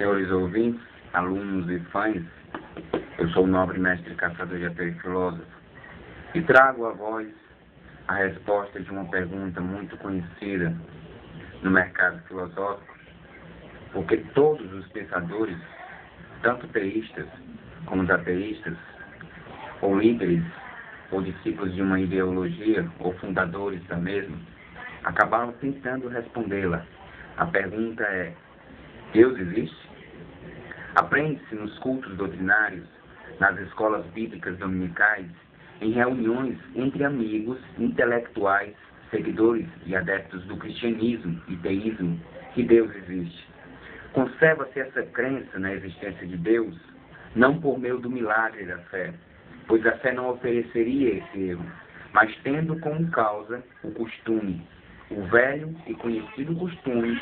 Senhores ouvintes, alunos e fãs, eu sou o nobre mestre caçador de ateu e filósofo e trago a vós a resposta de uma pergunta muito conhecida no mercado filosófico, porque todos os pensadores, tanto teístas como ateístas, ou líderes, ou discípulos de uma ideologia, ou fundadores da mesma, acabaram tentando respondê-la. A pergunta é: Deus existe? Aprende-se nos cultos doutrinários, nas escolas bíblicas dominicais, em reuniões entre amigos, intelectuais, seguidores e adeptos do cristianismo e teísmo, que Deus existe. Conserva-se essa crença na existência de Deus, não por meio do milagre da fé, pois a fé não ofereceria esse erro, mas tendo como causa o costume, o velho e conhecido costume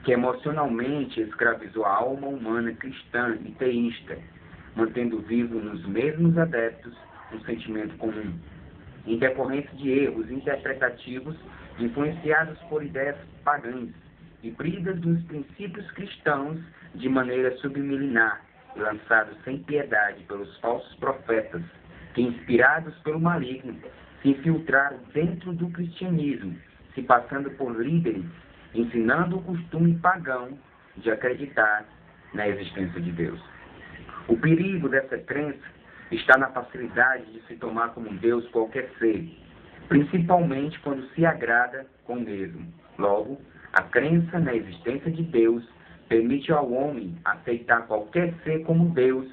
que emocionalmente escravizou a alma humana cristã e teísta, mantendo vivo nos mesmos adeptos um sentimento comum, em decorrência de erros interpretativos influenciados por ideias pagãs, híbridas dos princípios cristãos de maneira submilenar e lançados sem piedade pelos falsos profetas, que, inspirados pelo maligno, se infiltraram dentro do cristianismo, se passando por líderes, ensinando o costume pagão de acreditar na existência de Deus. O perigo dessa crença está na facilidade de se tomar como Deus qualquer ser, principalmente quando se agrada com o mesmo. Logo, a crença na existência de Deus permite ao homem aceitar qualquer ser como Deus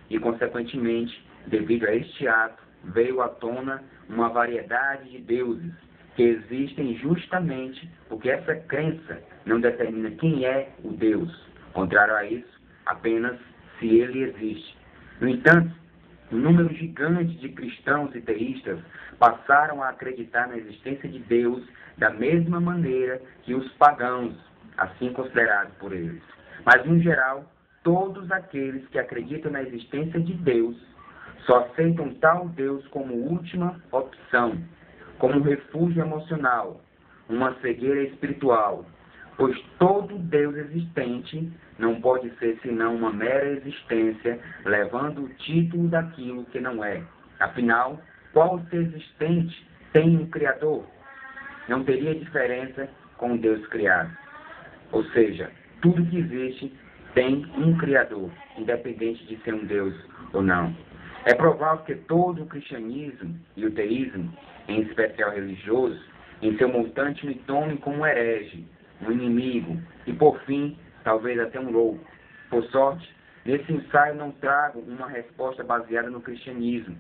e, consequentemente, devido a este ato, veio à tona uma variedade de deuses que existem justamente porque essa crença não determina quem é o Deus. Contrário a isso, apenas se ele existe. No entanto, um número gigante de cristãos e teístas passaram a acreditar na existência de Deus da mesma maneira que os pagãos, assim considerados por eles. Mas, no geral, todos aqueles que acreditam na existência de Deus só aceitam tal Deus como última opção, como um refúgio emocional, uma cegueira espiritual, pois todo Deus existente não pode ser senão uma mera existência, levando o título daquilo que não é. Afinal, qual ser existente tem um Criador? Não teria diferença com o Deus criado. Ou seja, tudo que existe tem um Criador, independente de ser um Deus ou não. É provável que todo o cristianismo e o teísmo, em especial religioso, em seu montante me tome como um herege, um inimigo e, por fim, talvez até um louco. Por sorte, nesse ensaio não trago uma resposta baseada no cristianismo,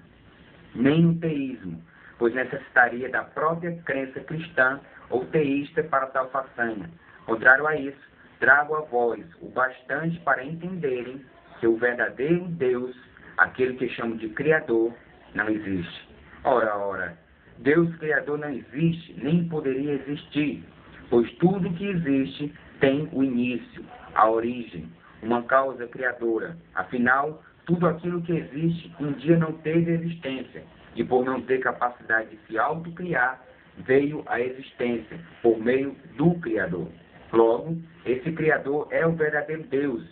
nem no teísmo, pois necessitaria da própria crença cristã ou teísta para tal façanha. Contrário a isso, trago a vós o bastante para entenderem que o verdadeiro Deus, aquele que chamo de Criador, não existe. Ora, Deus Criador não existe, nem poderia existir, pois tudo que existe tem o início, a origem, uma causa criadora. Afinal, tudo aquilo que existe um dia não teve existência, e por não ter capacidade de se autocriar, veio à existência por meio do Criador. Logo, esse Criador é o verdadeiro Deus,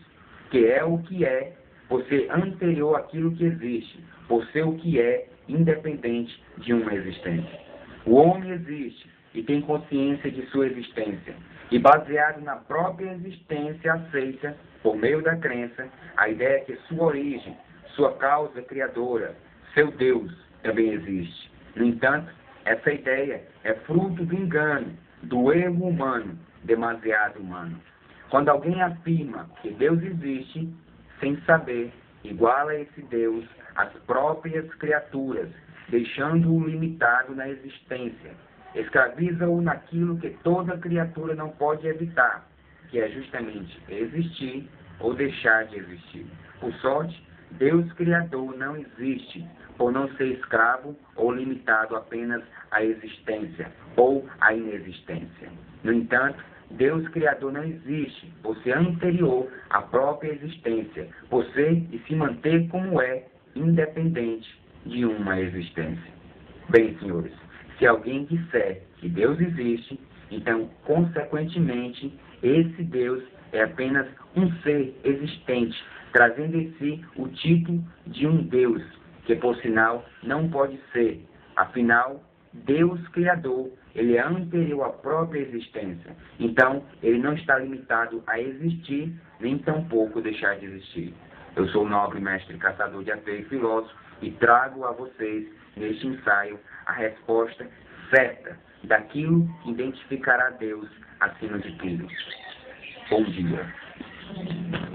que é o que é, por ser anterior àquilo que existe, por ser o que é, independente de uma existência. O homem existe e tem consciência de sua existência, e baseado na própria existência aceita, por meio da crença, a ideia que sua origem, sua causa criadora, seu Deus, também existe. No entanto, essa ideia é fruto do engano, do erro humano, demasiado humano. Quando alguém afirma que Deus existe, sem saber, iguala esse Deus às próprias criaturas, deixando-o limitado na existência. Escraviza-o naquilo que toda criatura não pode evitar, que é justamente existir ou deixar de existir. Por sorte, Deus Criador não existe, por não ser escravo ou limitado apenas à existência ou à inexistência. No entanto, Deus Criador não existe, por ser anterior à própria existência, por ser e se manter como é, independente de uma existência. Bem, senhores, se alguém disser que Deus existe, então, consequentemente, Esse Deus é apenas um ser existente, trazendo em si o tipo de um Deus, que por sinal não pode ser. Afinal, Deus Criador, ele é anterior à própria existência. Então, ele não está limitado a existir, nem tampouco deixar de existir. Eu sou o nobre mestre caçador de ateu e filósofo e trago a vocês, neste ensaio, a resposta certa daquilo que identificará Deus acima de tudo. Bom dia.